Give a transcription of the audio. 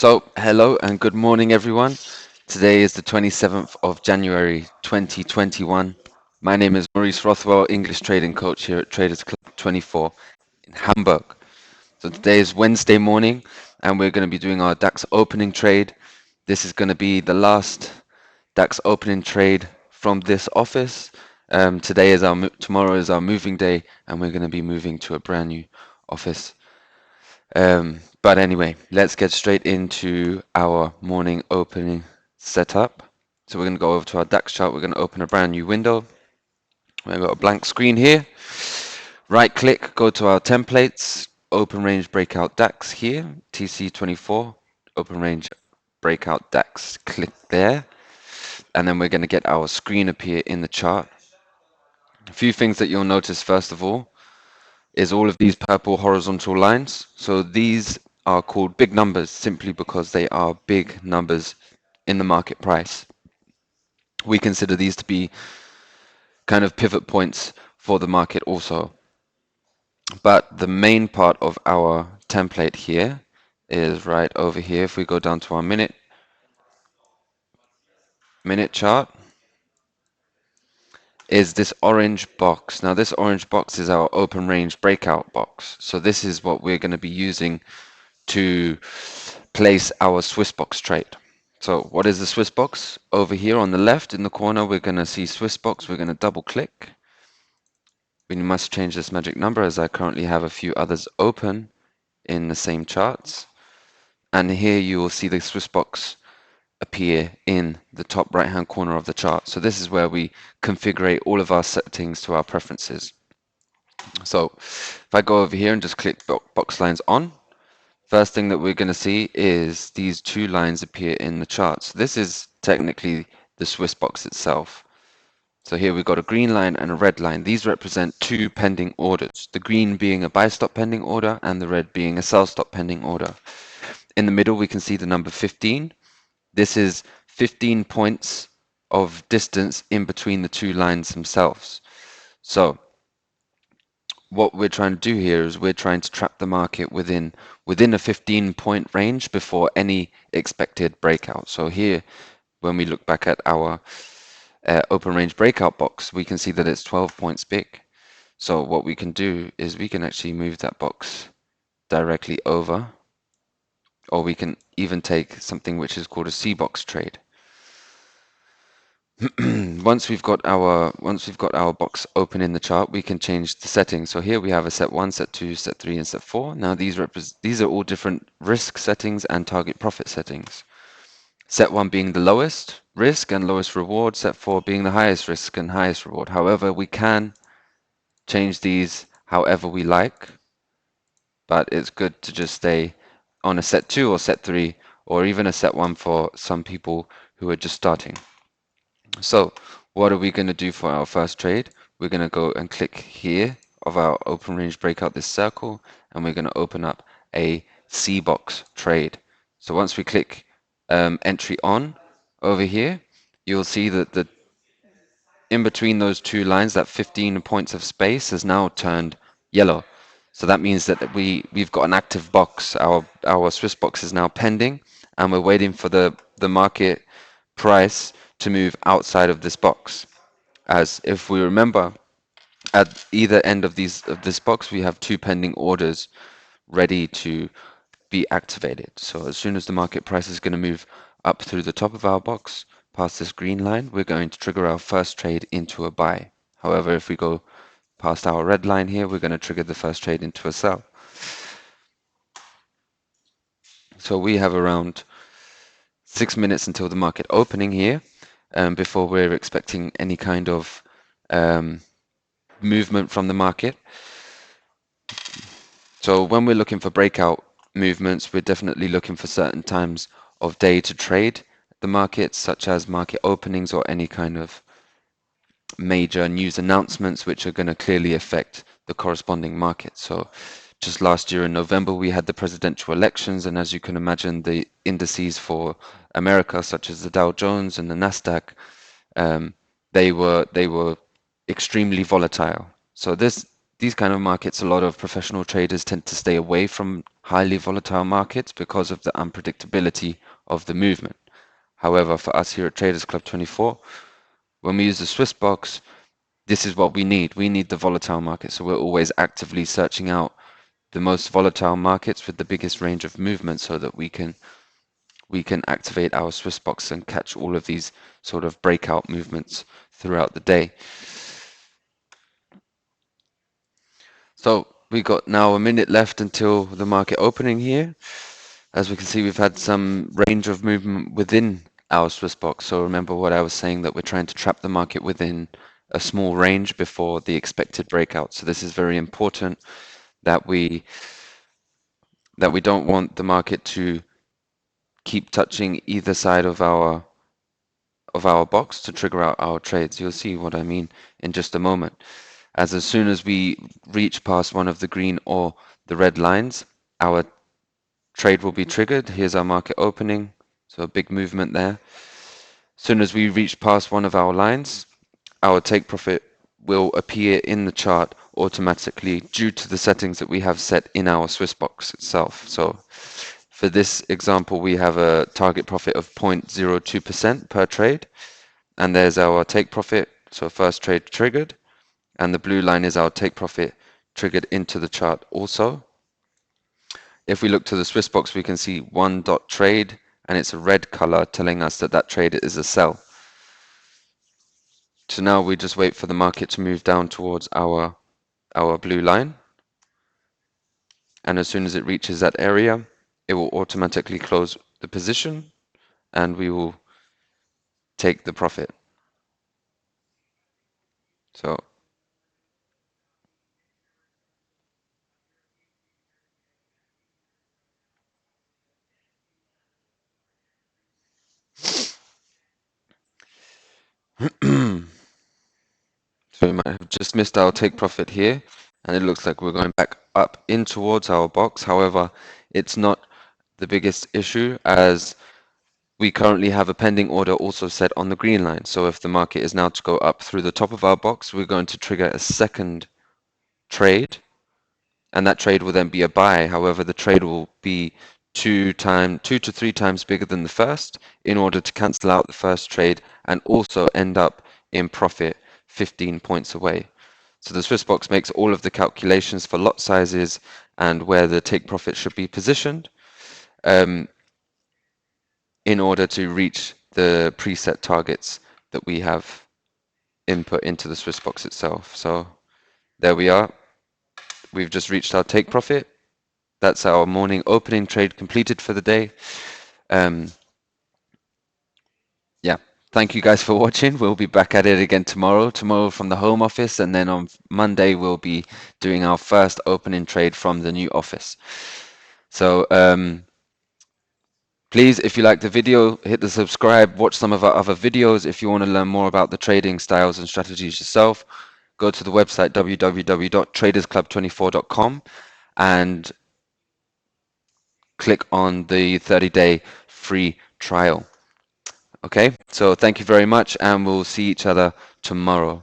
Hello and good morning, everyone. Today is the 27th of January 2021. My name is Maurice Rothwell, English trading coach here at Traders Club 24 in Hamburg. So today is Wednesday morning, and we're going to be doing our DAX opening trade. This is going to be the last DAX opening trade from this office. Tomorrow is our moving day, and we're going to be moving to a brand new office. But anyway, let's get straight into our morning opening setup. So we're going to go over to our DAX chart. We're going to open a brand new window. We've got a blank screen here. Right click, go to our templates, open range breakout DAX here, TC24, open range breakout DAX, click there. And then we're going to get our screen appear in the chart. A few things that you'll notice first of all is all of these purple horizontal lines. So these are called big numbers simply because they are big numbers in the market price. We consider these to be kind of pivot points for the market also. But the main part of our template here is right over here. If we go down to our minute chart, is this orange box. Now this orange box is our open range breakout box. So this is what we're going to be using to place our Swiss box trade. So what is the Swiss box? Over here on the left in the corner, we're going to see Swiss box. We're going to double click. We must change this magic number as I currently have a few others open in the same charts. And here you will see the Swiss box appear in the top right hand corner of the chart. So this is where we configure all of our settings to our preferences. So if I go over here and just click box lines on, first thing that we're going to see is these two lines appear in the charts. This is technically the Swiss box itself. So here we've got a green line and a red line. These represent two pending orders, the green being a buy stop pending order and the red being a sell stop pending order. In the middle, we can see the number 15. This is 15 points of distance in between the two lines themselves. So what we're trying to do here is we're trying to trap the market within a 15-point range before any expected breakout. So here, when we look back at our open range breakout box, we can see that it's 12 points big. So what we can do is we can actually move that box directly over, or we can even take something which is called a C box trade. Once we've got our box open in the chart, we can change the settings. So here we have a set 1, set 2, set 3, and set 4. Now these are all different risk settings and target profit settings. Set 1 being the lowest risk and lowest reward, set 4 being the highest risk and highest reward. However, we can change these however we like, but it's good to just stay on a set 2 or set 3 or even a set 1 for some people who are just starting. So what are we going to do for our first trade? We're going to go and click here of our open range breakout, this circle, and we're going to open up a C box trade. So once we click entry on over here, you'll see that the in between those two lines, that 15 points of space has now turned yellow. So that means that we've got an active box. Our Swiss box is now pending, and we're waiting for the market price to move outside of this box. As if we remember, at either end of this box, we have two pending orders ready to be activated. So as soon as the market price is going to move up through the top of our box, past this green line, we're going to trigger our first trade into a buy. However, if we go past our red line here, we're going to trigger the first trade into a sell. So we have around 6 minutes until the market opening here, before we're expecting any kind of movement from the market. So when we're looking for breakout movements, we're definitely looking for certain times of day to trade the market, such as market openings or any kind of major news announcements which are going to clearly affect the corresponding market. So just last year in November, we had the presidential elections, and as you can imagine, the indices for America, such as the Dow Jones and the Nasdaq, they were extremely volatile. So these kind of markets, a lot of professional traders tend to stay away from highly volatile markets because of the unpredictability of the movement. However, for us here at Traders Club 24, when we use the Swiss box, this is what we need. We need the volatile market. So we're always actively searching out the most volatile markets with the biggest range of movement so that we can activate our Swiss box and catch all of these sort of breakout movements throughout the day. So we got now a minute left until the market opening here. As we can see, we've had some range of movement within our Swiss box. So remember what I was saying, that we're trying to trap the market within a small range before the expected breakout. So this is very important, that we don't want the market to keep touching either side of our box to trigger out our trades. You'll see what I mean in just a moment. As soon as we reach past one of the green or the red lines, our trade will be triggered. Here's our market opening, so a big movement there. As soon as we reach past one of our lines, our take profit will appear in the chart automatically due to the settings that we have set in our Swiss box itself. So for this example, we have a target profit of 0.02% per trade, and there's our take profit. So first trade triggered, and the blue line is our take profit triggered into the chart also. If we look to the Swiss box, we can see one dot trade, and it's a red color telling us that that trade is a sell. So now we just wait for the market to move down towards our blue line. And as soon as it reaches that area, it will automatically close the position and we will take the profit. So so we might have just missed our take profit here, and it looks like we're going back up in towards our box. However, it's not the biggest issue, as we currently have a pending order also set on the green line. So if the market is now to go up through the top of our box, we're going to trigger a second trade, and that trade will then be a buy. However, the trade will be two to three times bigger than the first in order to cancel out the first trade and also end up in profit 15 points away. So the Swiss box makes all of the calculations for lot sizes and where the take profit should be positioned in order to reach the preset targets that we have input into the Swiss box itself. So there we are. We've just reached our take profit. That's our morning opening trade completed for the day. Yeah, thank you guys for watching. We'll be back at it again tomorrow from the home office, and then on Monday we'll be doing our first opening trade from the new office. So please, if you like the video, hit the subscribe, watch some of our other videos. If you want to learn more about the trading styles and strategies yourself, go to the website www.tradersclub24.com and click on the 30-day free trial. Okay, so thank you very much, and we'll see each other tomorrow.